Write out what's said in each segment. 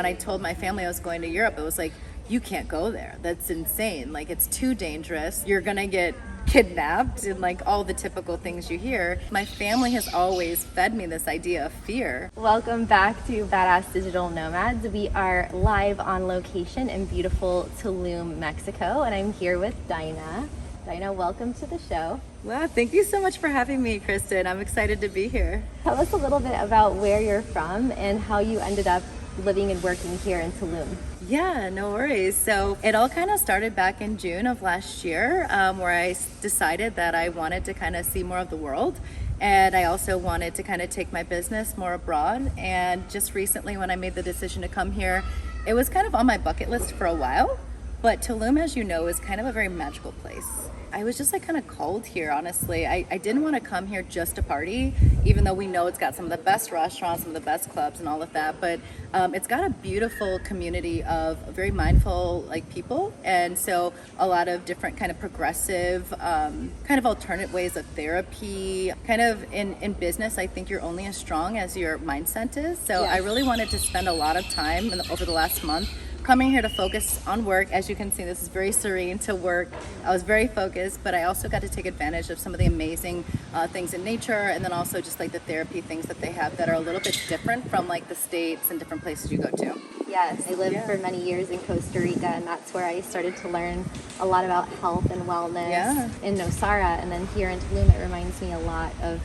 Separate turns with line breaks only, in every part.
When I told my family I was going to Europe, it was like, you can't go there. That's insane. Like, it's too dangerous. You're gonna get kidnapped and like all the typical things you hear. My family has always fed me this idea of fear.
Welcome back to Badass Digital Nomads. We are live on location in beautiful Tulum, Mexico, and I'm here with Dinah. Dinah, welcome to the show.
Wow, thank you so much for having me, Kristin. I'm excited to be here.
Tell us a little bit about where you're from and how you ended up living and working here in Tulum.
Yeah, no worries. So it all kind of started back in June of last year, where I decided that I wanted to kind of see more of the world. And I also wanted to kind of take my business more abroad. And just recently when I made the decision to come here, it was kind of on my bucket list for a while. But Tulum, as you know, is kind of a very magical place. I was just like kind of called here, honestly. I didn't want to come here just to party, even though we know it's got some of the best restaurants, some of the best clubs and all of that. But it's got a beautiful community of very mindful like people. And so a lot of different kind of progressive, kind of alternate ways of therapy. Kind of in business, I think you're only as strong as your mindset is. So I really wanted to spend a lot of time over the last month coming here to focus on work. As you can see, this is very serene to work. I was very focused, but I also got to take advantage of some of the amazing things in nature, and then also just like the therapy things that they have that are a little bit different from like the States and different places you go to.
Yes, I lived for many years in Costa Rica, and that's where I started to learn a lot about health and wellness in Nosara, and then here in Tulum it reminds me a lot of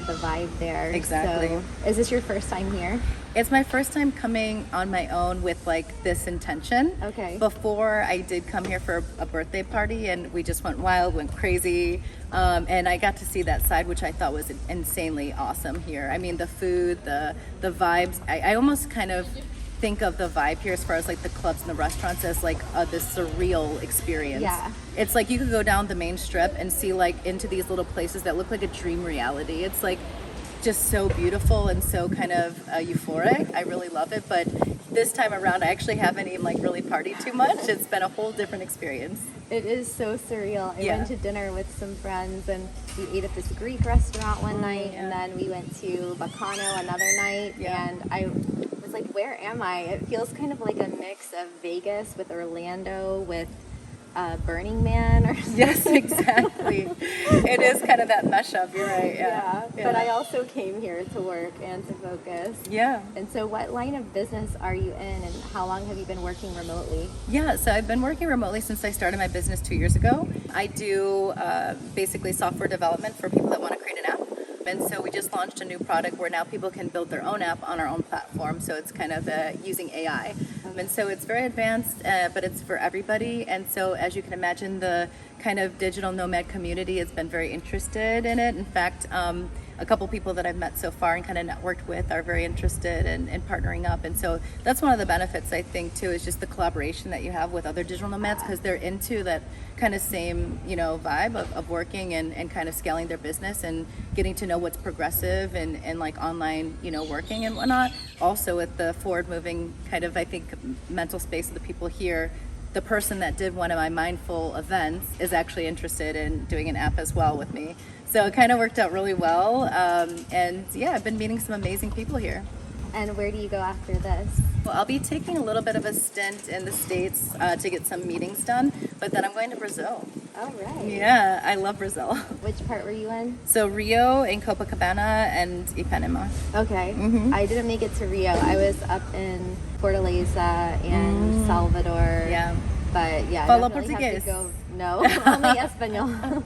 the vibe there.
Exactly.
So, is this your first time here?
It's my first time coming on my own with like this intention.
Okay.
Before I did come here for a birthday party and we just went wild, went crazy. And I got to see that side, which I thought was insanely awesome here. I mean, the food, the vibes, I almost kind of think of the vibe here as far as like the clubs and the restaurants as like this surreal experience.
Yeah.
It's like you could go down the main strip and see like into these little places that look like a dream reality. It's like just so beautiful and so kind of euphoric. I really love it, but this time around I actually haven't even like really partied too much. It's been a whole different experience.
It is so surreal. I went to dinner with some friends and we ate at this Greek restaurant one night and then we went to Bacano another night and I was like, where am I? It feels kind of like a mix of Vegas with Orlando with Burning Man or something.
Yes, exactly. It is kind of that mashup, you're right.
Yeah. But I also came here to work and to focus.
Yeah.
And so what line of business are you in and how long have you been working remotely?
Yeah, so I've been working remotely since I started my business 2 years ago. I do basically software development for people that want to create an app. And so we just launched a new product where now people can build their own app on our own platform. So it's kind of using AI. And so it's very advanced, but it's for everybody. And so as you can imagine, the kind of digital nomad community has been very interested in it. In fact, a couple people that I've met so far and kind of networked with are very interested in partnering up. And so that's one of the benefits, I think, too, is just the collaboration that you have with other digital nomads because they're into that kind of same, vibe of working and kind of scaling their business and getting to know what's progressive and like online, working and whatnot. Also with the forward moving kind of, I think, mental space of the people here, the person that did one of my mindful events is actually interested in doing an app as well with me. So it kind of worked out really well. And yeah, I've been meeting some amazing people here.
And where do you go after this?
Well, I'll be taking a little bit of a stint in the States to get some meetings done, but then I'm going to Brazil.
Oh, right.
Yeah, I love Brazil.
Which part were you in?
So Rio and Copacabana and Ipanema.
Okay. I didn't make it to Rio. I was up in Fortaleza and Salvador.
Yeah.
But yeah,
Fala
I definitely have to
português.
go. No, only Espanol.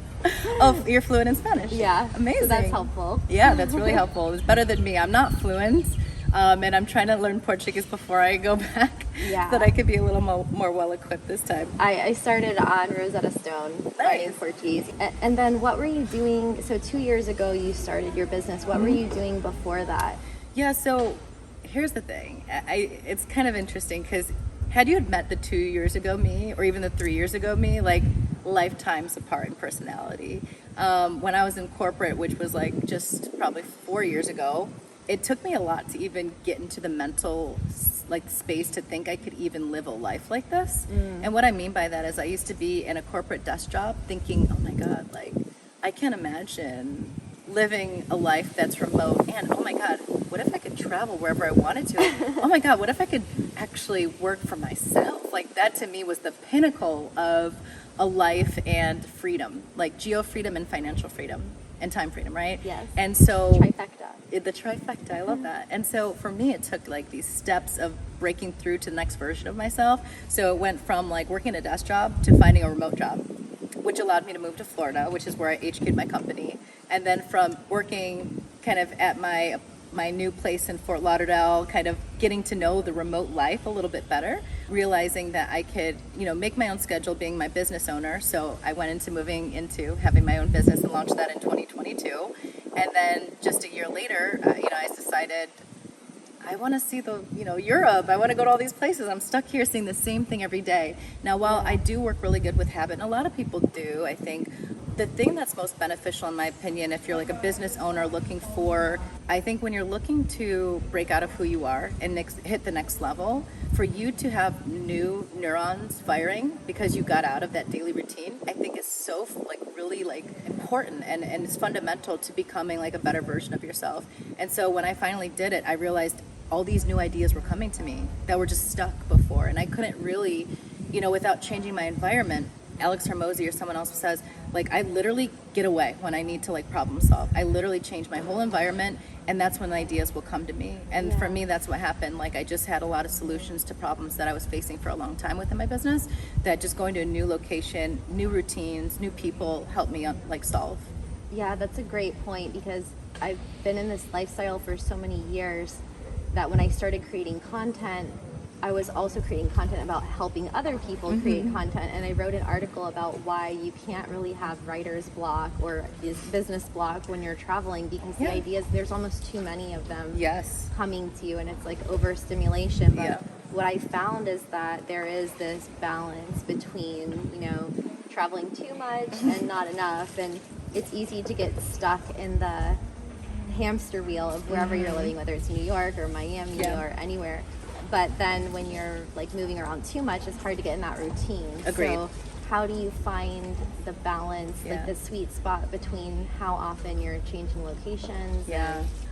Oh, you're fluent in Spanish?
Yeah.
Amazing.
So that's helpful.
Yeah, that's really helpful. It's better than me. I'm not fluent. And I'm trying to learn Portuguese before I go back so that I could be a little more well-equipped this time.
I started on Rosetta Stone learning Portuguese. And then what were you doing? So 2 years ago you started your business. What were you doing before that?
Yeah, so here's the thing. It's kind of interesting because had you had met the 2 years ago me or even the 3 years ago me, like lifetimes apart in personality. When I was in corporate, which was like just probably 4 years ago, it took me a lot to even get into the mental like space to think I could even live a life like this. And what I mean by that is I used to be in a corporate desk job thinking, oh my God, like I can't imagine living a life that's remote. And oh my God, what if I could travel wherever I wanted to? Oh my God, what if I could actually work for myself. Like that to me was the pinnacle of a life and freedom, like geo freedom and financial freedom and time freedom, right?
Yes.
And so
Trifecta.
The trifecta, I love that. And so for me, it took like these steps of breaking through to the next version of myself. So it went from like working a desk job to finding a remote job, which allowed me to move to Florida, which is where I HQ'd my company. And then from working kind of at my new place in Fort Lauderdale, kind of getting to know the remote life a little bit better, realizing that I could, make my own schedule being my business owner. So I went into moving into having my own business and launched that in 2022. And then just a year later, I decided I want to see Europe. I want to go to all these places. I'm stuck here seeing the same thing every day. Now, while I do work really good with habit, and a lot of people do, I think the thing that's most beneficial, in my opinion, if you're like a business owner looking for, I think when you're looking to break out of who you are and hit the next level, for you to have new neurons firing because you got out of that daily routine, I think is so really important and it's fundamental to becoming like a better version of yourself. And so when I finally did it, I realized all these new ideas were coming to me that were just stuck before, and I couldn't really, without changing my environment. Alex Hermosi or someone else says, I literally get away when I need to problem solve. I literally change my whole environment, and that's when the ideas will come to me. And for me, that's what happened. I just had a lot of solutions to problems that I was facing for a long time within my business, that just going to a new location, new routines, new people helped me solve.
Yeah, that's a great point, because I've been in this lifestyle for so many years that when I started creating content, I was also creating content about helping other people create content, and I wrote an article about why you can't really have writer's block or business block when you're traveling, because the ideas, there's almost too many of them coming to you, and it's like overstimulation. But what I found is that there is this balance between, traveling too much and not enough, and it's easy to get stuck in the hamster wheel of wherever you're living, whether it's New York or Miami or anywhere. But then when you're moving around too much, it's hard to get in that routine.
Agreed.
So how do you find the balance, the sweet spot between how often you're changing locations?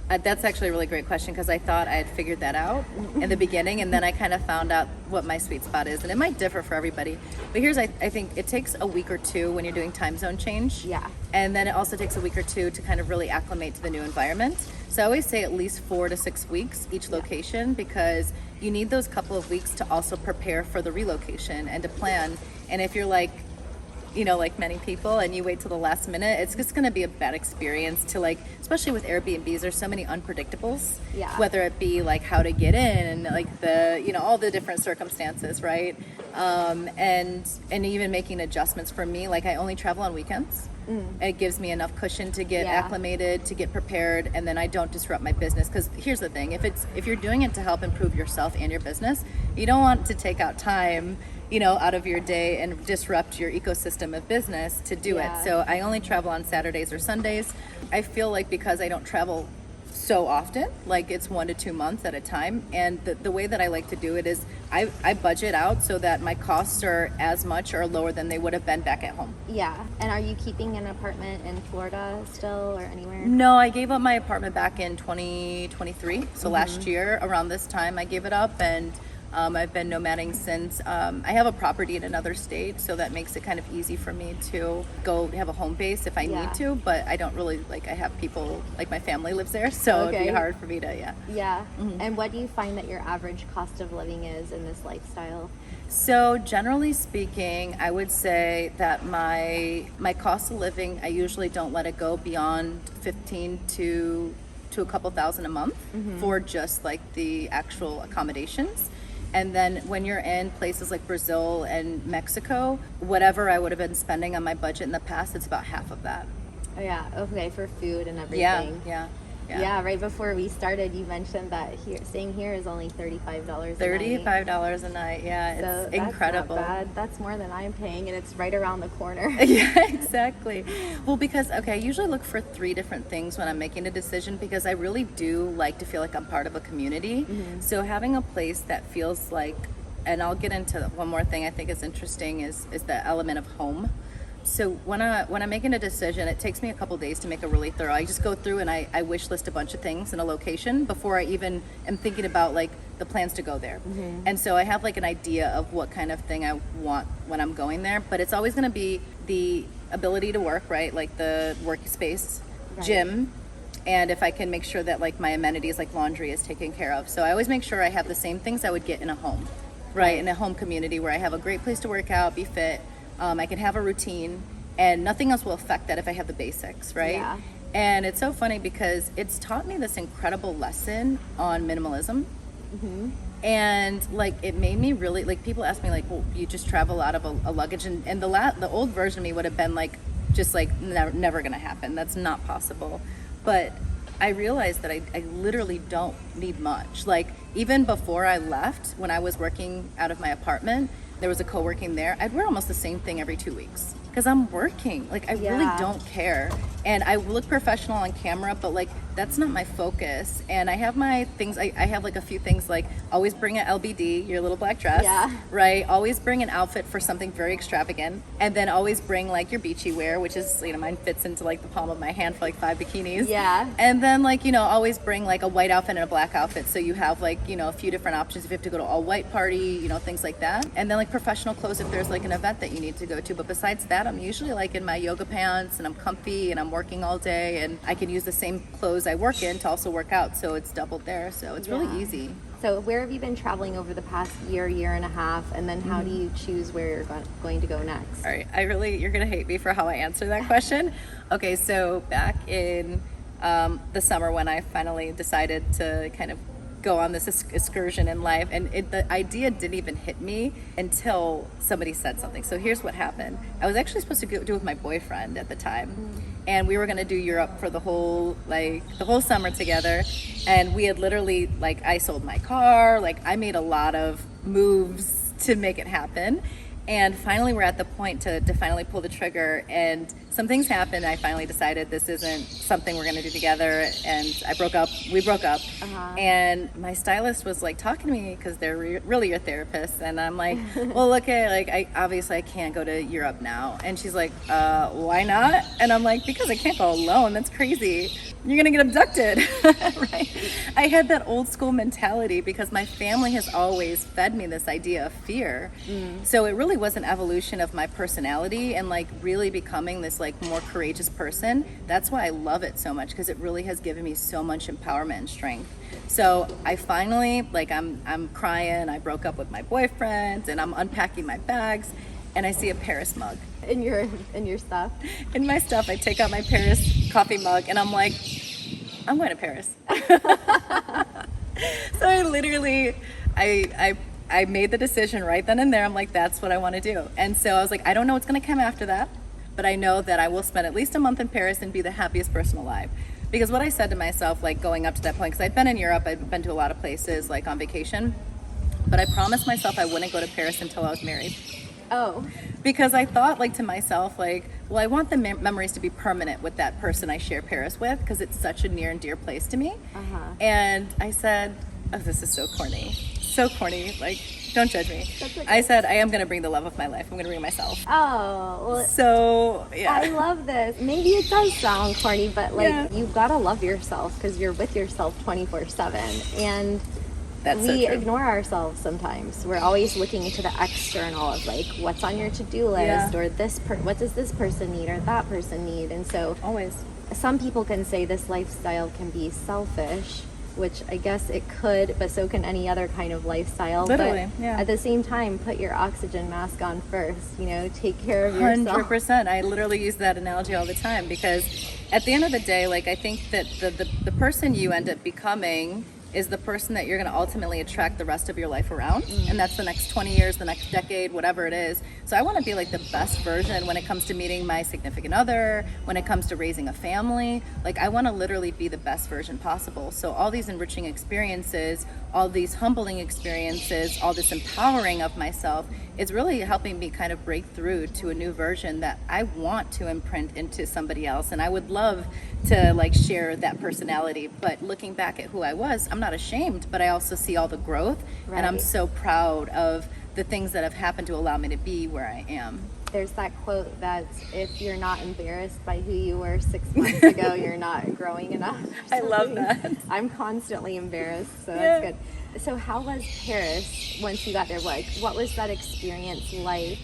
That's actually a really great question, because I thought I had figured that out in the beginning, and then I kind of found out what my sweet spot is, and it might differ for everybody. But I think it takes a week or two when you're doing time zone change.
Yeah.
And then it also takes a week or two to kind of really acclimate to the new environment. So I always say at least 4 to 6 weeks each location, because you need those couple of weeks to also prepare for the relocation and to plan. And if you're like many people, and you wait till the last minute, it's just going to be a bad experience to especially with Airbnbs, there's so many unpredictables, whether it be how to get in and the, all the different circumstances, right? And even making adjustments. For me, I only travel on weekends. It gives me enough cushion to get acclimated, to get prepared, and then I don't disrupt my business. Because here's the thing, if you're doing it to help improve yourself and your business, you don't want to take out time out of your day and disrupt your ecosystem of business to do it. So I only travel on Saturdays or Sundays. I feel because I don't travel so often, it's 1 to 2 months at a time, and the way that I like to do it is I budget out so that my costs are as much or lower than they would have been back at home.
And are you keeping an apartment in Florida still, or anywhere?
No, I gave up my apartment back in 2023, so last year around this time I gave it up, and I've been nomading since. I have a property in another state, so that makes it kind of easy for me to go have a home base if I need to, but I don't really, I have people, my family lives there, so it'd be hard for me to,
And what do you find that your average cost of living is in this lifestyle?
So generally speaking, I would say that my cost of living, I usually don't let it go beyond 15 to a couple thousand a month for just the actual accommodations. And then when you're in places like Brazil and Mexico, whatever I would have been spending on my budget in the past, it's about half of that.
Oh yeah, okay, for food and everything. Yeah, right before we started, you mentioned that staying here is only $35 a night.
$35 a night,
so
it's incredible.
Not bad. That's more than I'm paying, and it's right around the corner.
Yeah, exactly. Well, because, I usually look for 3 different things when I'm making a decision, because I really do like to feel like I'm part of a community. So having a place that feels and I'll get into one more thing I think is interesting is the element of home. So when I'm making a decision, it takes me a couple days to make a really thorough. I just go through and I wish list a bunch of things in a location before I even am thinking about the plans to go there. And so I have like an idea of what kind of thing I want when I'm going there, but it's always going to be the ability to work, right? Like the workspace, gym, and if I can make sure that like my amenities like laundry is taken care of. So I always make sure I have the same things I would get in a home, right? In a home community where I have a great place to work out, be fit, I can have a routine, and nothing else will affect that if I have the basics, right?
Yeah.
And it's so funny because it's taught me this incredible lesson on minimalism. And like it made me really like, people ask me like, well, you just travel out of a luggage, and the old version of me would have been like just like never gonna happen, that's not possible. But I realized that I literally don't need much. Like even before I left, when I was working out of my apartment, there was a co-working there, I'd wear almost the same thing every 2 weeks because I'm working. Like I really don't care. And I look professional on camera, but like that's not my focus. And I have my things, I have like a few things, like always bring an LBD, your little black dress, right? Always bring an outfit for something very extravagant. And then always bring like your beachy wear, which is, you know, mine fits into like the palm of my hand for like 5 bikinis. And then like, you know, always bring like a white outfit and a black outfit. So you have like, you know, a few different options if you have to go to all white party, you know, things like that. And then like professional clothes if there's like an event that you need to go to. But besides that, I'm usually like in my yoga pants and I'm comfy and I'm working all day, and I can use the same clothes I work in to also work out, so it's doubled there. So it's really easy.
So where have you been traveling over the past year and a half, and then how do you choose where you're going to go next?
All right, you're gonna hate me for how I answer that question. Okay, so back in the summer when I finally decided to kind of go on this excursion in life, and the idea didn't even hit me until somebody said something. So here's what happened. I was actually supposed to do it with my boyfriend at the time, and we were going to do Europe for the whole summer together. And we had literally, like, I sold my car, like I made a lot of moves to make it happen. And finally we're at the point to finally pull the trigger, and some things happened. I finally decided this isn't something we're going to do together, and we broke up. And my stylist was like talking to me because they're really your therapist, and I'm like, well, look at like I can't go to Europe now. And she's like, why not? And I'm like, because I can't go alone, that's crazy, you're gonna get abducted. Right? I had that old school mentality because my family has always fed me this idea of fear. So it really was an evolution of my personality and like really becoming this like more courageous person. That's why I love it so much, because it really has given me so much empowerment and strength. So I finally, like, I'm crying, I broke up with my boyfriend, and I'm unpacking my bags, and I see a Paris mug.
In your stuff?
In my stuff, I take out my Paris coffee mug, and I'm like, I'm going to Paris. So I literally, I made the decision right then and there. I'm like, that's what I want to do. And so I was like, I don't know what's going to come after that, but I know that I will spend at least a month in Paris and be the happiest person alive. Because what I said to myself, like going up to that point, because I'd been in Europe, I'd been to a lot of places like on vacation, but I promised myself I wouldn't go to Paris until I was married.
Oh.
Because I thought like to myself, like, well, I want the memories to be permanent with that person I share Paris with, because it's such a near and dear place to me. And I said, oh, this is so corny, like, don't judge me. Okay. I said, I am going to bring the love of my life. I'm going to bring myself.
Oh, well,
so yeah.
I love this. Maybe it does sound corny, but like you've got to love yourself, because you're with yourself 24/7. And we ignore ourselves sometimes. We're always looking into the external of like what's on your to-do list, or what does this person need or that person need. And so
always
some people can say this lifestyle can be selfish, which I guess it could, but so can any other kind of lifestyle.
Literally,
but at the same time, put your oxygen mask on first, take care of yourself.
100%. I literally use that analogy all the time, because at the end of the day, like, I think that the person you end up becoming is the person that you're going to ultimately attract the rest of your life around. And that's the next 20 years, the next decade, whatever it is. So I want to be like the best version when it comes to meeting my significant other, when it comes to raising a family. Like, I want to literally be the best version possible. So all these enriching experiences, all these humbling experiences, all this empowering of myself, it's really helping me kind of break through to a new version that I want to imprint into somebody else. And I would love to like share that personality. But looking back at who I was, I'm not ashamed, but I also see all the growth. Right. And I'm so proud of the things that have happened to allow me to be where I am.
There's that quote that if you're not embarrassed by who you were 6 months ago, you're not growing enough.
I love that.
I'm constantly embarrassed, so that's good. So how was Paris once you got there? What was that experience like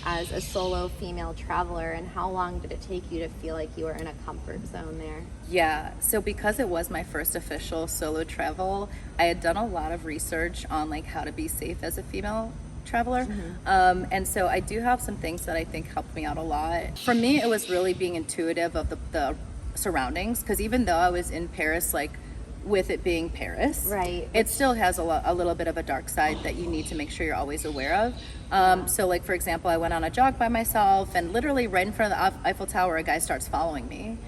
as a solo female traveler, and how long did it take you to feel like you were in a comfort zone there?
Yeah, so because it was my first official solo travel, I had done a lot of research on like how to be safe as a female traveler. And so I do have some things that I think helped me out a lot. For me, it was really being intuitive of the surroundings, because even though I was in Paris, like with it being Paris,
right,
it still has a little bit of a dark side that you need to make sure you're always aware of. So like, for example, I went on a jog by myself, and literally right in front of the Eiffel Tower, a guy starts following me.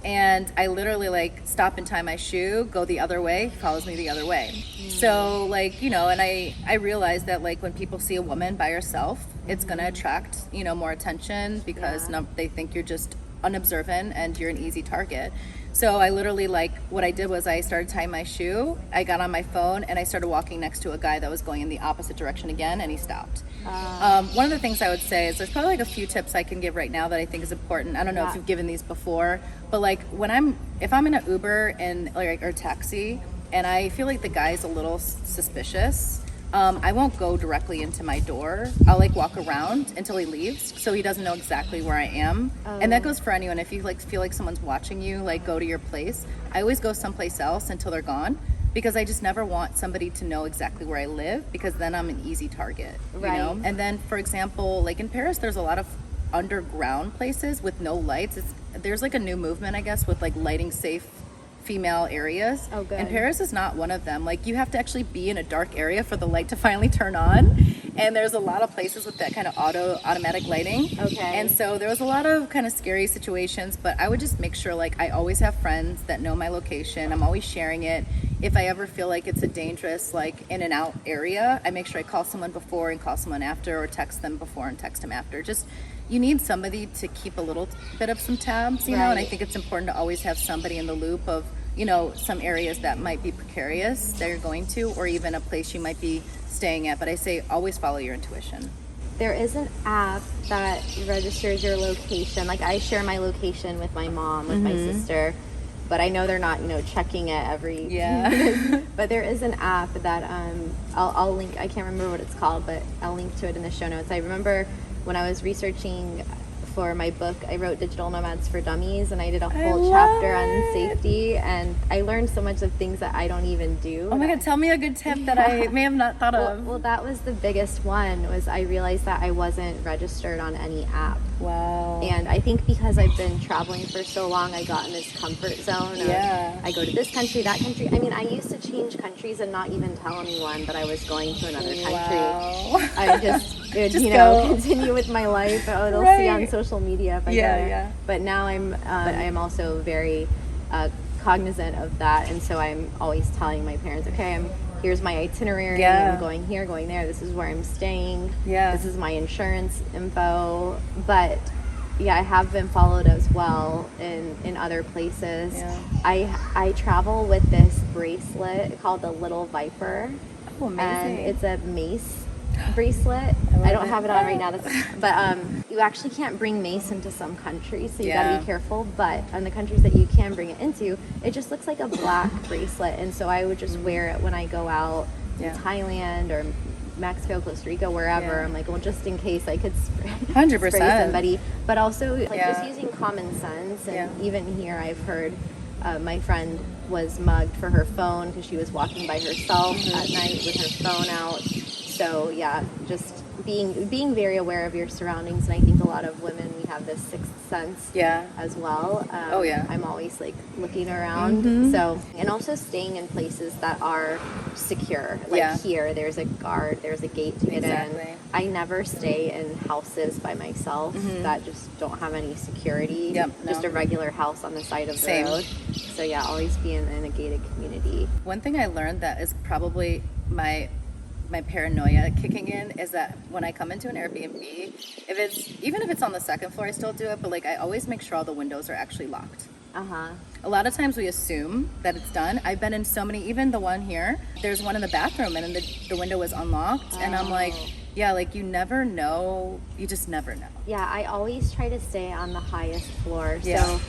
And I literally like stop and tie my shoe, go the other way, he follows me the other way. So like, you know, and I realized that like when people see a woman by herself, it's gonna attract, you know, more attention, because they think you're just unobservant and you're an easy target. So I literally, like, what I did was I started tying my shoe, I got on my phone, and I started walking next to a guy that was going in the opposite direction again, and he stopped. One of the things I would say is there's probably like a few tips I can give right now that I think is important. I don't know if you've given these before, but like if I'm in an Uber and like or taxi and I feel like the guy's a little suspicious, I won't go directly into my door. I'll like walk around until he leaves, so he doesn't know exactly where I am. And that goes for anyone. If you like feel like someone's watching you, like go to your place. I always go someplace else until they're gone, because I just never want somebody to know exactly where I live, because then I'm an easy target, you know? And then, for example, like in Paris, there's a lot of underground places with no lights. There's like a new movement, I guess, with like lighting safe female areas. Oh, good. And Paris is not one of them. Like, you have to actually be in a dark area for the light to finally turn on. And there's a lot of places with that kind of automatic lighting. Okay. And so there was a lot of kind of scary situations, but I would just make sure, like, I always have friends that know my location. I'm always sharing it. If I ever feel like it's a dangerous, like, in and out area, I make sure I call someone before and call someone after, or text them before and text them after. Just, you need somebody to keep a little bit of some tabs, you know, and I think it's important to always have somebody in the loop of, you know, some areas that might be precarious that you're going to, or even a place you might be staying at. But I say always follow your intuition.
There is an app that registers your location. Like, I share my location with my mom, with my sister, but I know they're not, you know, checking it every but there is an app that I'll link. I can't remember what it's called, but I'll link to it in the show notes. I remember when I was researching for my book, I wrote Digital Nomads For Dummies, and I did a whole chapter on safety, and I learned so much of things that I don't even do.
Oh my God, tell me a good tip that I may have not thought of.
Well, that was the biggest one, was I realized that I wasn't registered on any app.
Wow.
And I think because I've been traveling for so long, I got in this comfort zone of, I go to this country, that country. I mean, I used to change countries and not even tell anyone that I was going to another country. Wow. I just would, you know, continue with my life. They'll see on social media if I go there. But now I'm also very cognizant of that, and so I'm always telling my parents, okay, here's my itinerary, I'm going here, going there, this is where I'm staying, this is my insurance info. But I have been followed as well in other places. I travel with this bracelet called the Little Viper. Oh, amazing. And it's a mace bracelet. I don't have it on right now, but you actually can't bring mace into some countries, so you gotta be careful. But in the countries that you can bring it into, it just looks like a black bracelet, and so I would just wear it when I go out in Thailand or Mexico, Costa Rica, wherever. I'm like, well, just in case I could spray 100% somebody. But also, like, just using common sense. And even here, I've heard my friend was mugged for her phone because she was walking by herself at night with her phone out. So just being very aware of your surroundings, and I think a lot of women, we have this sixth sense as well. I'm always like looking around. So, and also staying in places that are secure. Like here, there's a guard, there's a gate to get in. I never stay in houses by myself that just don't have any security. Just a regular house on the side of the road. So always be in a gated community.
One thing I learned that is probably my paranoia kicking in is that when I come into an Airbnb, even if it's on the second floor, I still do it, but like I always make sure all the windows are actually locked. A lot of times we assume that it's done. I've been in so many, even the one here, there's one in the bathroom and the window was unlocked, and I'm like, like you never know, you just never know.
I always try to stay on the highest floor. So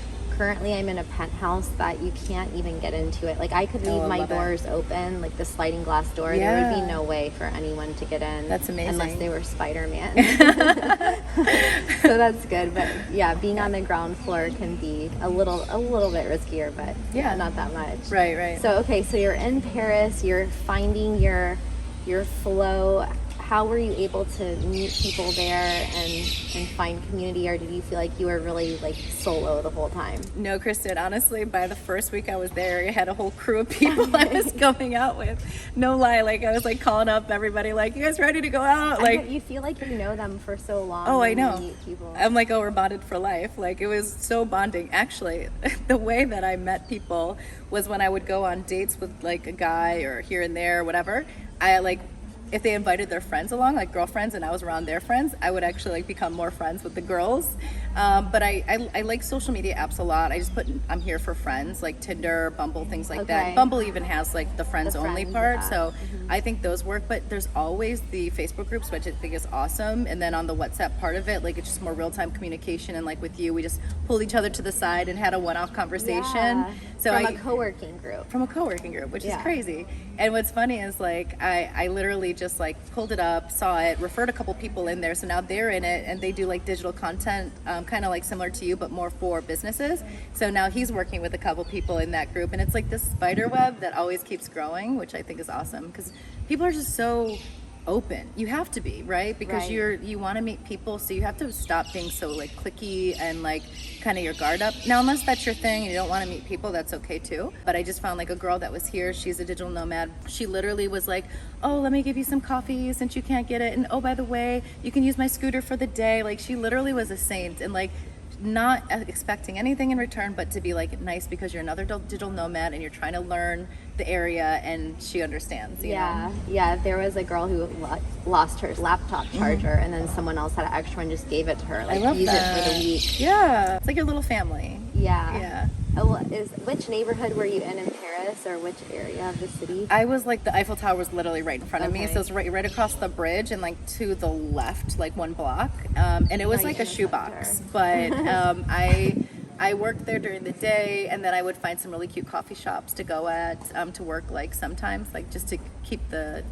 currently I'm in a penthouse that you can't even get into it. Like I could leave my doors open, like the sliding glass door.
Yeah.
There would be no way for anyone to get in.
That's amazing.
Unless they were Spider-Man. So that's good. But yeah, being on the ground floor can be a little bit riskier, but yeah, not that much.
Right.
So okay, so you're in Paris, you're finding your flow. How were you able to meet people there and find community, or did you feel like you were really like solo the whole time?
No, Kristin, honestly, by the first week I was there, I had a whole crew of people I was going out with. No lie, like I was like calling up everybody like, you guys ready to go out? Like
you feel like you know them for so long.
Oh, I know.
Meet people.
I'm like, oh, we're bonded for life. Like it was so bonding. Actually, the way that I met people was when I would go on dates with like a guy or here and there or whatever. I like, if they invited their friends along, like girlfriends, and I was around their friends, I would actually like become more friends with the girls. But I like social media apps a lot. I just put I'm here for friends, like Tinder, Bumble, things like that. Bumble even has like the friends only part. So I think those work. But there's always the Facebook groups, which I think is awesome. And then on the WhatsApp part of it, like it's just more real-time communication. And like with you, we just pulled each other to the side and had a one-off conversation.
Yeah.
So
from a co-working group.
Which is crazy. And what's funny is like I literally just like pulled it up, saw it, referred a couple people in there, so now they're in it and they do like digital content, kind of like similar to you but more for businesses. So now he's working with a couple people in that group, and it's like this spider web that always keeps growing, which I think is awesome because people are just so open. You have to be, right? Because you want to meet people, so you have to stop being so like cliquey and like kind of your guard up. Now, unless that's your thing and you don't want to meet people, that's okay too. But I just found like a girl that was here, she's a digital nomad. She literally was like, oh, let me give you some coffee since you can't get it, and oh, by the way, you can use my scooter for the day. Like she literally was a saint, and like not expecting anything in return, but to be like nice because you're another digital nomad and you're trying to learn the area, and she understands. You know?
Yeah. There was a girl who lost her laptop charger, and then someone else had an extra and just gave it to her. Like,
I love
use
that.
it for the week.
Yeah, it's like your little family.
Yeah. Which neighborhood were you in Paris, or which area of the city?
I was like, the Eiffel Tower was literally right in front of me, so it was right across the bridge and like to the left, like one block, and it was like a shoebox. But I worked there during the day, and then I would find some really cute coffee shops to go at to work, like sometimes, like just to keep the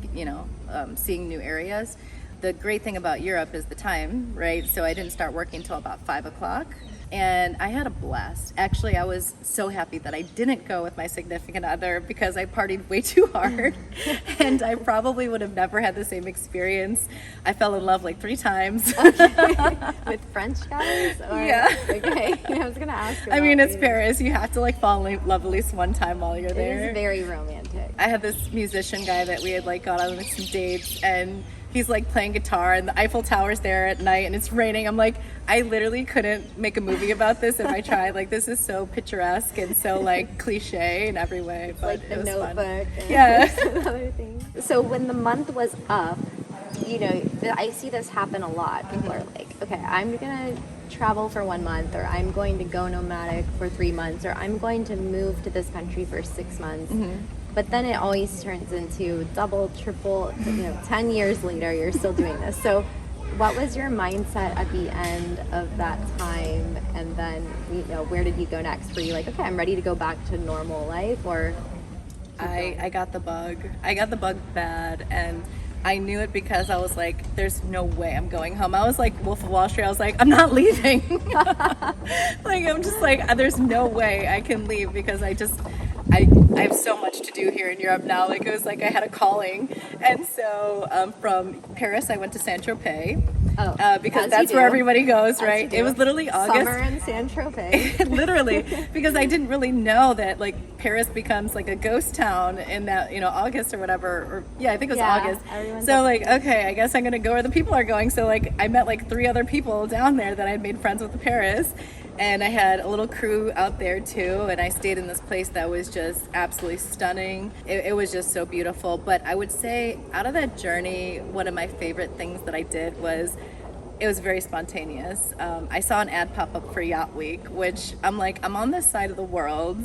seeing new areas. The great thing about Europe is the time, right? So I didn't start working until about 5 o'clock. And I had a blast. Actually, I was so happy that I didn't go with my significant other because I partied way too hard and I probably would have never had the same experience. I fell in love like 3 times.
Okay. With French guys? Or,
yeah.
Okay. I was going to ask you.
I mean, it's Paris. You have to like fall in love at least one time while you're there.
It is very romantic.
I had this musician guy that we had like gone on like some dates, and he's like playing guitar and the Eiffel Tower's there at night and it's raining. I'm like, I literally couldn't make a movie about this if I tried. Like, this is so picturesque and so like cliche in every way. But
like The Notebook.
Yeah.
Other things. So when the month was up, I see this happen a lot. People are like, okay, I'm going to travel for 1 month, or I'm going to go nomadic for 3 months, or I'm going to move to this country for 6 months. But then it always turns into double, triple, 10 years later, you're still doing this. So what was your mindset at the end of that time? And then, where did you go next? Were you like, okay, I'm ready to go back to normal life, or?
I got the bug. I got the bug bad, and I knew it because I was like, there's no way I'm going home. I was like Wolf of Wall Street. I was like, I'm not leaving. Like, I'm just like, there's no way I can leave because I have so much to do here in Europe now. Like, it was like I had a calling. And so from Paris, I went to Saint-Tropez. Because that's where everybody goes, right? It was literally August.
Summer in Saint-Tropez.
Literally, because I didn't really know that like Paris becomes like a ghost town in that, August or whatever. Or I think it was August. So like, okay, I guess I'm going to go where the people are going. So like, I met like 3 other people down there that I'd made friends with in Paris. And I had a little crew out there too, and I stayed in this place that was just absolutely stunning. It was just so beautiful. But I would say out of that journey, one of my favorite things that I did was, it was very spontaneous. I saw an ad pop up for Yacht Week, which I'm like, I'm on this side of the world,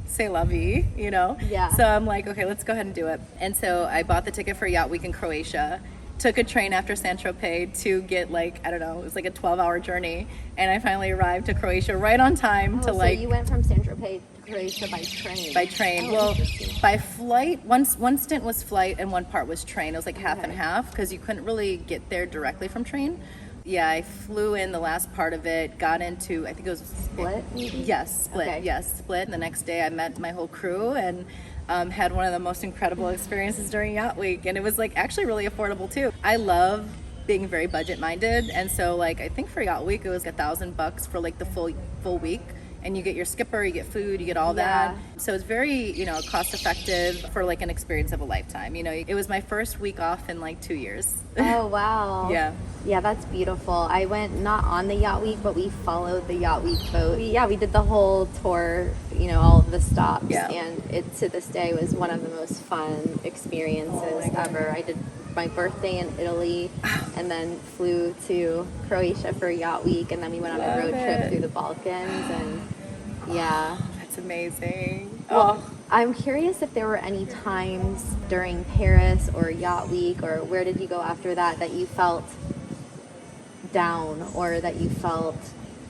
c'est la vie,
Yeah.
So I'm like, okay, let's go ahead and do it. And so I bought the ticket for Yacht Week in Croatia. took a train after Saint-Tropez to get like, I don't know, it was like a 12-hour journey. And I finally arrived to Croatia right on time to like...
So you went from Saint-Tropez to Croatia by train?
By train. Well, by flight, one stint was flight and one part was train. It was like half and half because you couldn't really get there directly from train. Yeah, I flew in the last part of it, got into, I think it was...
Split?
Yes, Split. Okay. Yes, Split. And the next day I met my whole crew and had one of the most incredible experiences during Yacht Week. And it was like actually really affordable too. I love being very budget minded. And so like, I think for Yacht Week, it was $1,000 for like the full week. And you get your skipper, you get food, you get all that. So it's very, you know, cost effective for like an experience of a lifetime. You know, it was my first week off in like 2 years.
Oh, wow. Yeah, that's beautiful. I went not on the Yacht Week, but we followed the Yacht Week boat. We did the whole tour, you know, all of the stops. Yeah. And it to this day was one of the most fun experiences ever. I did my birthday in Italy and then flew to Croatia for Yacht Week, and then we went on a road trip through the Balkans. And
that's amazing.
Well, I'm curious if there were any times during Paris or Yacht Week, or where did you go after that you felt down, or that you felt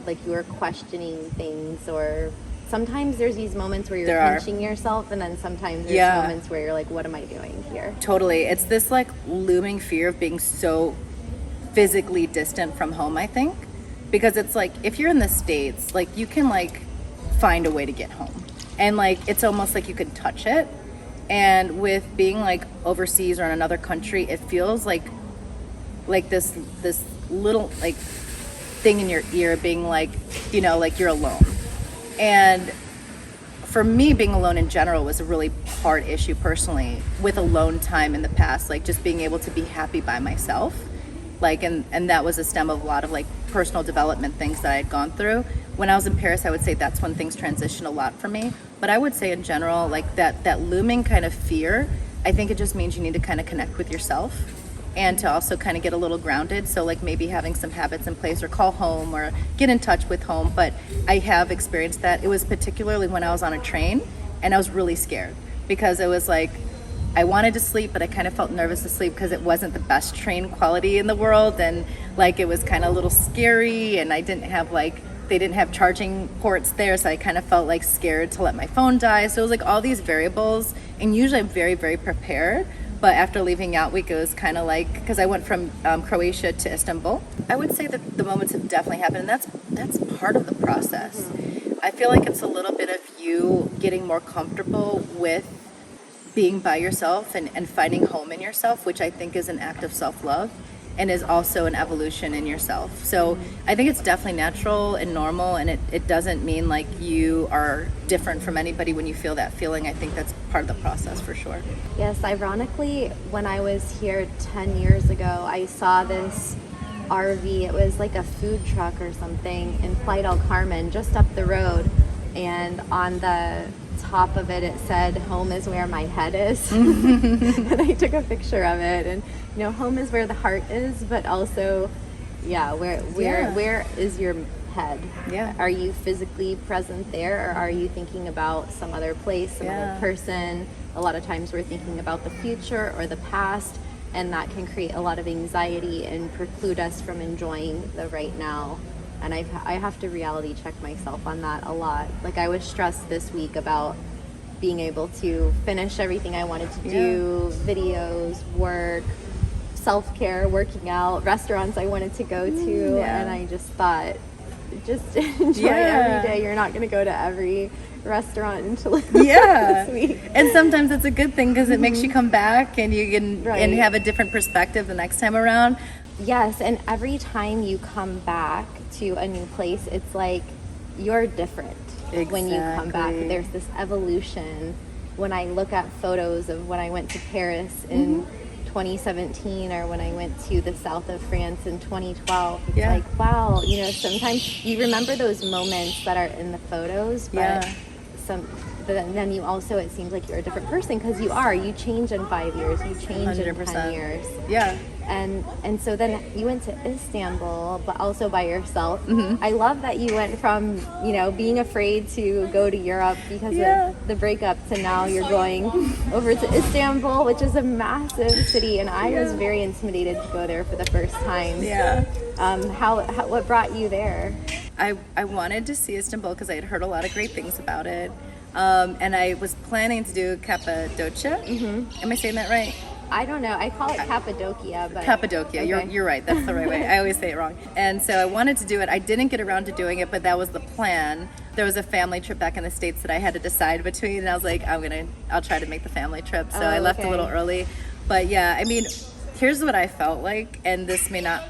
like you were questioning things, or sometimes there's these moments where you're pinching yourself, and then sometimes there's moments where you're like, what am I doing here?
Totally. It's this like looming fear of being so physically distant from home, I think, because it's like if you're in the States, like you can like find a way to get home, and like it's almost like you can touch it. And with being like overseas or in another country, it feels like this little like thing in your ear being like, you know, like you're alone. And for me, being alone in general was a really hard issue personally, with alone time in the past, like just being able to be happy by myself. Like, and that was a stem of a lot of like personal development things that I had gone through. When I was in Paris, I would say that's when things transitioned a lot for me. But I would say in general, like that looming kind of fear, I think it just means you need to kind of connect with yourself and to also kind of get a little grounded. So like maybe having some habits in place, or call home or get in touch with home. But I have experienced that. It was particularly when I was on a train and I was really scared, because it was like, I wanted to sleep, but I kind of felt nervous to sleep because it wasn't the best train quality in the world. And like, it was kind of a little scary, and I didn't have like, they didn't have charging ports there. So I kind of felt like scared to let my phone die. So it was like all these variables, and usually I'm very, very prepared. But after leaving Yacht Week, it was kind of like, because I went from Croatia to Istanbul. I would say that the moments have definitely happened, and that's part of the process. Mm-hmm. I feel like it's a little bit of you getting more comfortable with being by yourself and finding home in yourself, which I think is an act of self-love and is also an evolution in yourself. So I think it's definitely natural and normal, and it doesn't mean like you are different from anybody when you feel that feeling. I think that's part of the process for sure.
Yes, ironically, when I was here 10 years ago, I saw this RV. It was like a food truck or something in Playa del Carmen, just up the road, and on the top of it said, "Home is where my head is." And I took a picture of it, and you know, home is where the heart is, but also where is your head? Are you physically present there, or are you thinking about some other place, some other person? A lot of times we're thinking about the future or the past, and that can create a lot of anxiety and preclude us from enjoying the right now. And I have to reality check myself on that a lot. Like, I was stressed this week about being able to finish everything I wanted to do, videos, work, self-care, working out, restaurants I wanted to go to. And I just thought, just enjoy every day. You're not going to go to every restaurant until this week.
And sometimes it's a good thing, because it makes you come back and you can and have a different perspective the next time around.
Yes, and every time you come back to a new place, it's like you're different. When you come back. There's this evolution. When I look at photos of when I went to Paris in 2017, or when I went to the south of France in 2012, it's like, wow, you know, sometimes you remember those moments that are in the photos, but then you also, it seems like you're a different person, because you change in 5 years, you change 100%. In 10 years. And so then you went to Istanbul, but also by yourself. I love that you went from, being afraid to go to Europe because of the breakup to now you're going over to Istanbul, which is a massive city. And I was very intimidated to go there for the first time.
Yeah.
What brought you there?
I wanted to see Istanbul because I had heard a lot of great things about it. And I was planning to do Cappadocia. Am I saying that right?
I don't know. I call it Cappadocia, but
Cappadocia.
Okay.
You're right. That's the right way. I always say it wrong. And so I wanted to do it. I didn't get around to doing it, but that was the plan. There was a family trip back in the States that I had to decide between, and I was like, I'll try to make the family trip. So I left a little early. But yeah, I mean, here's what I felt like, and this may not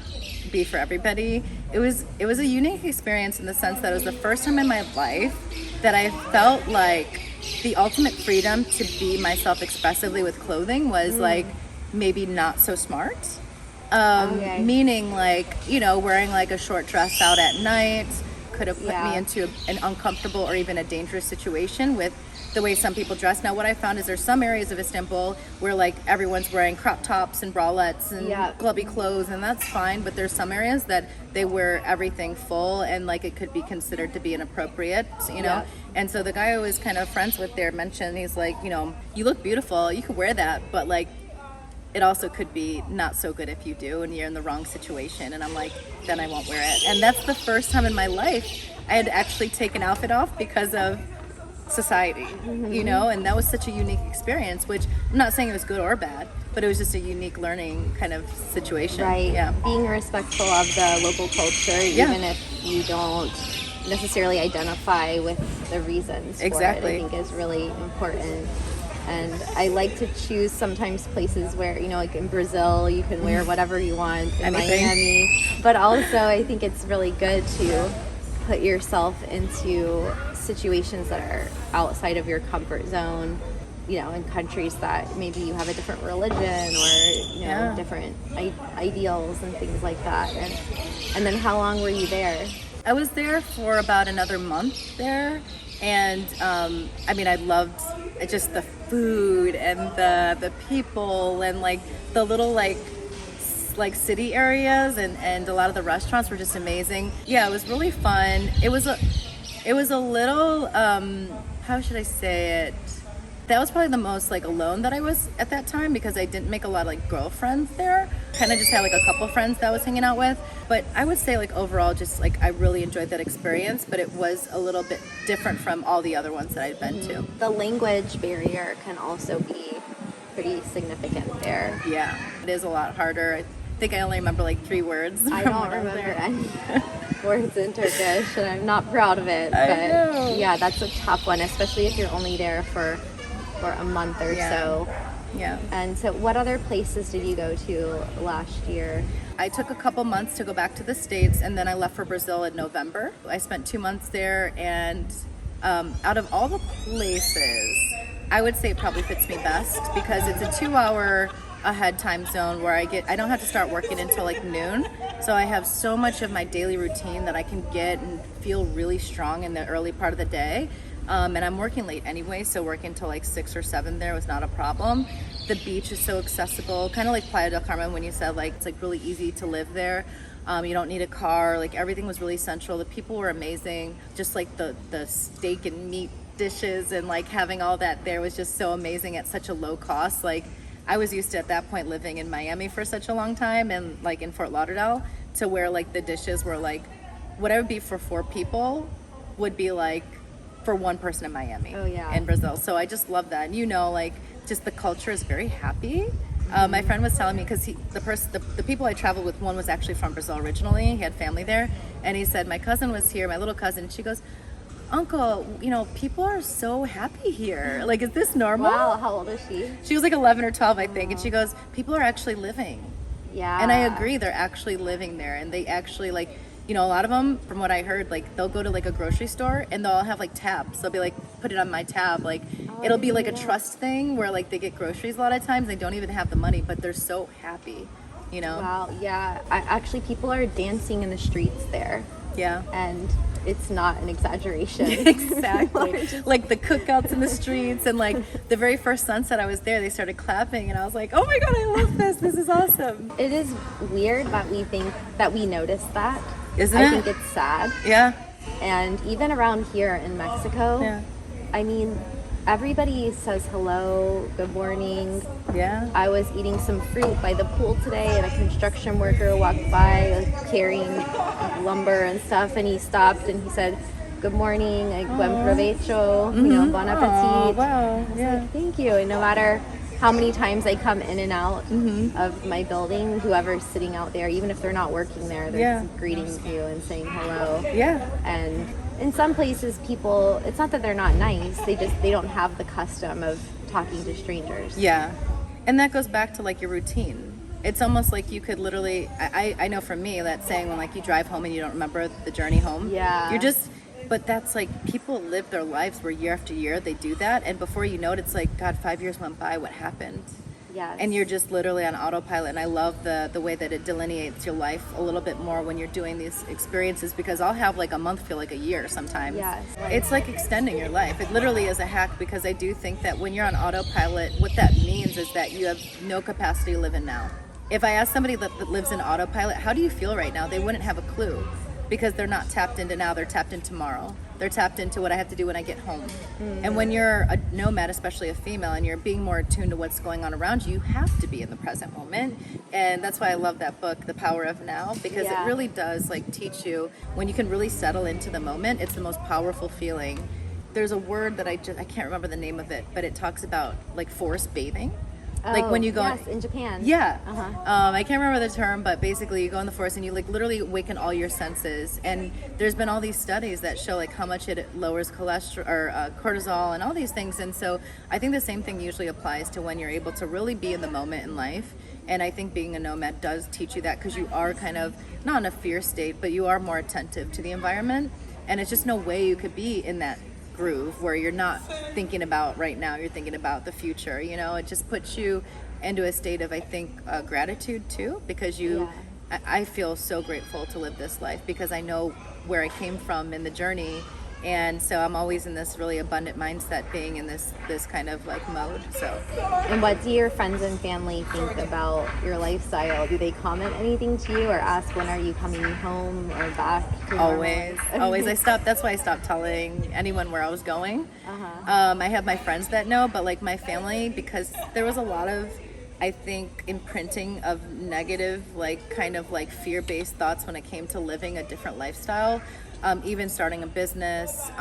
be for everybody. It was a unique experience in the sense that it was the first time in my life that I felt like the ultimate freedom to be myself expressively with clothing was like maybe not so smart. Meaning like, wearing like a short dress out at night could have put me into an uncomfortable or even a dangerous situation with the way some people dress. Now, what I found is there's some areas of Istanbul where like everyone's wearing crop tops and bralettes and clubby clothes, and that's fine. But there's some areas that they wear everything full, and like it could be considered to be inappropriate, And so the guy I was kind of friends with there mentioned, he's like, you look beautiful, you could wear that, but like it also could be not so good if you do and you're in the wrong situation. And I'm like, then I won't wear it. And that's the first time in my life I had actually taken an outfit off because of society, and that was such a unique experience, which I'm not saying it was good or bad, but it was just a unique learning kind of situation.
Right. Yeah. Being respectful of the local culture, even if you don't necessarily identify with the reasons for it, I think is really important. And I like to choose sometimes places where, like in Brazil, you can wear whatever you want, in Miami, but also I think it's really good to put yourself into situations that are outside of your comfort zone, in countries that maybe you have a different religion or, different ideals and things like that. And then how long were you there?
I was there for about another month there. And, I loved just the food and the people and like the little like city areas and a lot of the restaurants were just amazing. Yeah, it was really fun. It was a little, how should I say it? That was probably the most like alone that I was at that time because I didn't make a lot of like girlfriends there. Kind of just had like a couple friends that I was hanging out with. But I would say like overall just like I really enjoyed that experience, but it was a little bit different from all the other ones that I'd been to.
The language barrier can also be pretty significant there.
Yeah, it is a lot harder. I think I only remember like 3 words.
I don't remember any words in Turkish, and I'm not proud of it.
I
But
know.
Yeah, that's a tough one, especially if you're only there for a month or so.
Yeah.
And so what other places did you go to last year?
I took a couple months to go back to the States, and then I left for Brazil in November. I spent 2 months there, and out of all the places, I would say it probably fits me best because it's a 2-hour ahead time zone where I don't have to start working until like noon. So I have so much of my daily routine that I can get and feel really strong in the early part of the day. And I'm working late anyway, so working till like 6 or 7 there was not a problem. The beach is so accessible, kind of like Playa del Carmen when you said like it's like really easy to live there. You don't need a car, like everything was really central. The people were amazing, just like the steak and meat dishes and like having all that there was just so amazing at such a low cost. Like I was used to at that point living in Miami for such a long time and like in Fort Lauderdale to where like the dishes were like what I would be for 4 people would be like for 1 person in Miami.
Oh, yeah.
In Brazil. So I just love that. And like just the culture is very happy. My friend was telling me because the people I traveled with, one was actually from Brazil originally. He had family there, and he said my cousin was here, my little cousin. She goes, "Uncle, people are so happy here. Like, is this normal?"
Wow, how old is she?
She was like 11 or 12, I think, and she goes, "People are actually living."
Yeah.
And I agree, they're actually living there, and they actually like. A lot of them, from what I heard, like they'll go to like a grocery store and they'll have like tabs. They'll be like, put it on my tab. Like it'll be like a trust thing where like they get groceries a lot of times. They don't even have the money, but they're so happy,
Wow, yeah. Actually, people are dancing in the streets there.
Yeah.
And it's not an exaggeration.
Exactly. Like the cookouts in the streets, and like the very first sunset I was there, they started clapping, and I was like, oh my God, I love this. This is awesome.
It is weird that we think that we notice that.
Isn't it?
I think it's sad.
Yeah.
And even around here in Mexico,
Yeah.
I mean, everybody says hello, good morning.
Yeah.
I was eating some fruit by the pool today, and a construction worker walked by like, carrying lumber and stuff, and he stopped and he said, good morning, like, buen provecho, you know, bon appetit.
Wow. Yeah.
Like, thank you. And no matter how many times I come in and out of my building, whoever's sitting out there, even if they're not working there, they're greeting you and saying hello.
Yeah.
And in some places, people, it's not that they're not nice, they don't have the custom of talking to strangers.
Yeah. And that goes back to like your routine. It's almost like you could literally, I know for me, that saying when like you drive home and you don't remember the journey home.
Yeah.
You're just, but that's like, people live their lives where year after year they do that. And before you know it, it's like, God, 5 years went by, what happened?
Yes.
And you're just literally on autopilot. And I love the way that it delineates your life a little bit more when you're doing these experiences, because I'll have like a month feel like a year sometimes.
Yes.
It's like extending your life. It literally is a hack, because I do think that when you're on autopilot, what that means is that you have no capacity to live in now. If I ask somebody that lives in autopilot, how do you feel right now? They wouldn't have a clue, because they're not tapped into now, they're tapped into tomorrow. They're tapped into what I have to do when I get home. And when you're a nomad, especially a female, and you're being more attuned to what's going on around you, you have to be in the present moment. And that's why I love that book, The Power of Now, because it really does like teach you when you can really settle into the moment. It's the most powerful feeling. There's a word that I can't remember the name of it, but it talks about like forest bathing. Like when you go
in Japan.
Yeah. I can't remember the term, but basically you go in the forest and you like literally awaken all your senses. And there's been all these studies that show like how much it lowers cholesterol or cortisol and all these things. And so I think the same thing usually applies to when you're able to really be in the moment in life. And I think being a nomad does teach you that, because you are kind of not in a fear state, but you are more attentive to the environment. And it's just no way you could be in that groove where you're not thinking about right now, you're thinking about the future. You know, it just puts you into a state of, I think, gratitude too, because I feel so grateful to live this life, because I know where I came from in the journey. And so I'm always in this really abundant mindset, being in this kind of like mode. So.
And what do your friends and family think about your lifestyle? Do they comment anything to you or ask, when are you coming home or back to normal?
Always. That's why I stopped telling anyone where I was going. I have my friends that know, but like my family, because there was a lot of, I think, imprinting of negative, like kind of like fear-based thoughts when it came to living a different lifestyle. Even starting a business,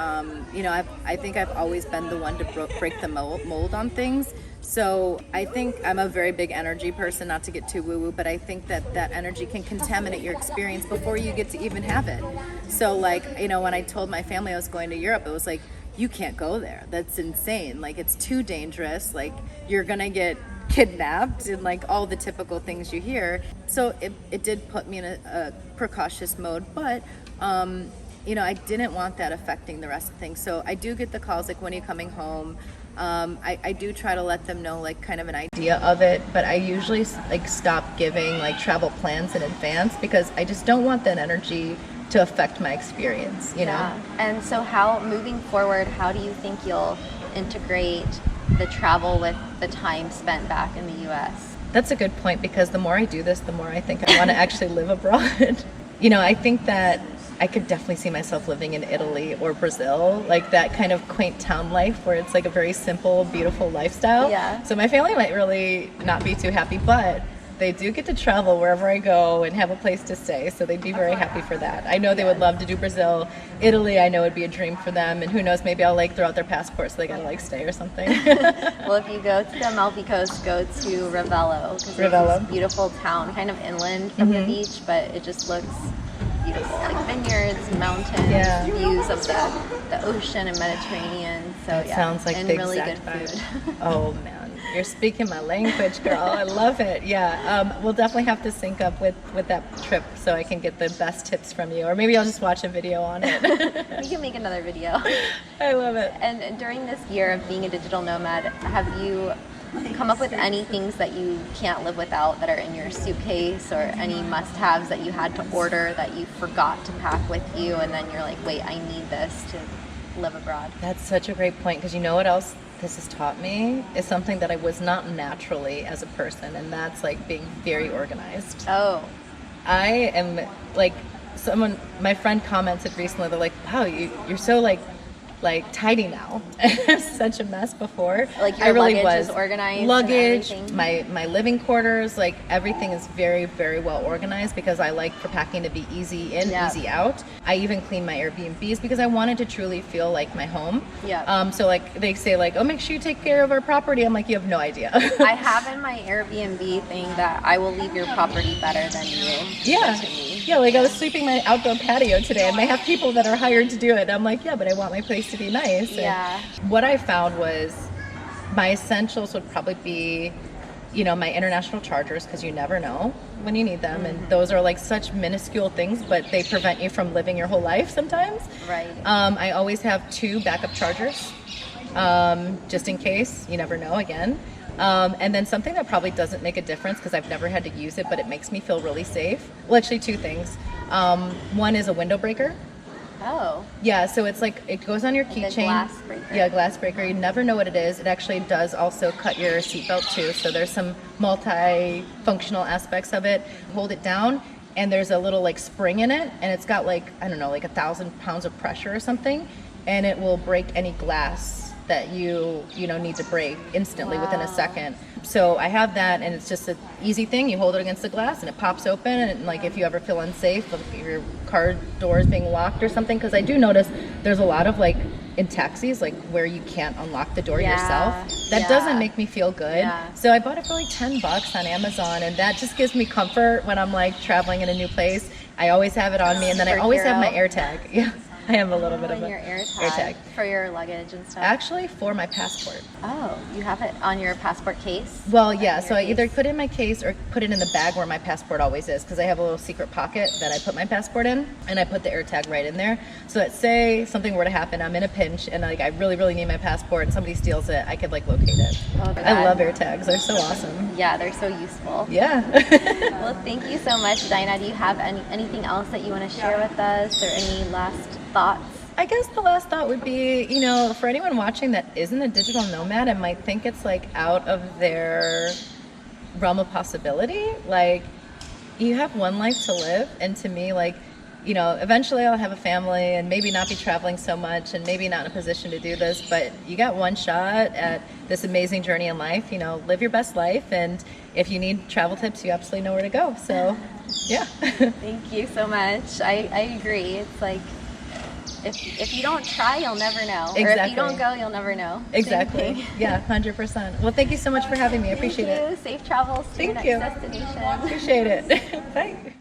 you know, I think I've always been the one to break the mold on things. So I think I'm a very big energy person, not to get too woo-woo, but I think that energy can contaminate your experience before you get to even have it. So like, you know, when I told my family I was going to Europe, it was like, you can't go there. That's insane. Like, it's too dangerous. Like, you're gonna get kidnapped and like all the typical things you hear. So it did put me in a precautious mode, but you know, I didn't want that affecting the rest of things. So I do get the calls like, when are you coming home? I do try to let them know like kind of an idea of it, but I usually like stop giving like travel plans in advance, because I just don't want that energy to affect my experience, you know?
And so moving forward, how do you think you'll integrate the travel with the time spent back in the US?
That's a good point, because the more I do this, the more I think I want to actually live abroad. You know, I think that I could definitely see myself living in Italy or Brazil, like that kind of quaint town life where it's like a very simple, beautiful lifestyle.
Yeah.
So my family might really not be too happy, but they do get to travel wherever I go and have a place to stay. So they'd be very happy for that. I know they would love to do Brazil. Italy, I know would be a dream for them. And who knows, maybe I'll like throw out their passports so they gotta like stay or something.
Well, if you go to the Amalfi Coast, go to Ravello. Because it's this beautiful town, kind of inland from the beach, but it just looks beautiful, like vineyards, mountains, views of the ocean and Mediterranean. So
that sounds like
and
the
really good
exact
food.
Oh man, you're speaking my language, girl. I love it. Yeah, we'll definitely have to sync up with that trip so I can get the best tips from you, or maybe I'll just watch a video on it.
We can make another video.
I love it.
And during this year of being a digital nomad, have you come up with any things that you can't live without that are in your suitcase, or any must-haves that you had to order that you forgot to pack with you, and then you're like, wait, I need this to live abroad.
That's such a great point, because you know what else this has taught me is something that I was not naturally as a person, and that's like being very organized.
Oh.
I am like, my friend commented recently, they're like, wow, you're so like tidy now. I was such a mess before.
Like your luggage is organized.
Luggage, my living quarters, like everything is very, very well organized, because I like for packing to be easy in, easy out. I even clean my Airbnbs because I wanted to truly feel like my home.
Yeah.
So like they say like, oh, make sure you take care of our property. I'm like, you have no idea.
I have in my Airbnb thing that I will leave your property better than you.
Yeah. Yeah, like I was sweeping my outdoor patio today, and they have people that are hired to do it. I'm like, yeah, but I want my place to be nice.
Yeah.
And what I found was my essentials would probably be, my international chargers, because you never know when you need them. And those are like such minuscule things, but they prevent you from living your whole life sometimes.
Right.
I always have 2 backup chargers, just in case, you never know again. And then something that probably doesn't make a difference because I've never had to use it, but it makes me feel really safe. Well, actually 2 things. One is a window breaker.
Oh.
Yeah, so it's like, it goes on your keychain.
Glass breaker.
Yeah, glass breaker. You never know what it is. It actually does also cut your seatbelt too. So there's some multi-functional aspects of it. Hold it down, and there's a little like spring in it, and it's got like, I don't know, like 1,000 pounds of pressure or something, and it will break any glass that you need to break instantly within a second. So I have that, and it's just an easy thing. You hold it against the glass and it pops open, and like if you ever feel unsafe, like if your car door is being locked or something, because I do notice there's a lot of like in taxis like where you can't unlock the door yourself. That doesn't make me feel good.
Yeah.
So I bought it for like $10 on Amazon, and that just gives me comfort when I'm like traveling in a new place. I always have it on me, and then I always have my AirTag. Yeah. I have a little bit of
your AirTag for your luggage and stuff.
Actually, for my passport.
Oh, you have it on your passport case?
Well, yeah. So I either put it in my case or put it in the bag where my passport always is, because I have a little secret pocket that I put my passport in, and I put the AirTag right in there. So that say something were to happen, I'm in a pinch, and like I really, really need my passport, and somebody steals it, I could like locate it. Oh, I love AirTags. They're so awesome.
Yeah, they're so useful.
Yeah.
Well, thank you so much, Dinah. Do you have anything else that you want to share with us, or any last thoughts?
I guess the last thought would be, for anyone watching that isn't a digital nomad and might think it's like out of their realm of possibility, like you have one life to live. And to me, like, eventually I'll have a family and maybe not be traveling so much and maybe not in a position to do this, but you got one shot at this amazing journey in life. Live your best life. And if you need travel tips, you absolutely know where to go. So yeah.
Thank you so much. I agree. It's like, if you don't try, you'll never know. Exactly. Or if you don't go, you'll never know.
Exactly. Yeah, 100%. Well, thank you so much for having me. I appreciate it.
Safe travels to your next destination.
Appreciate it. Bye.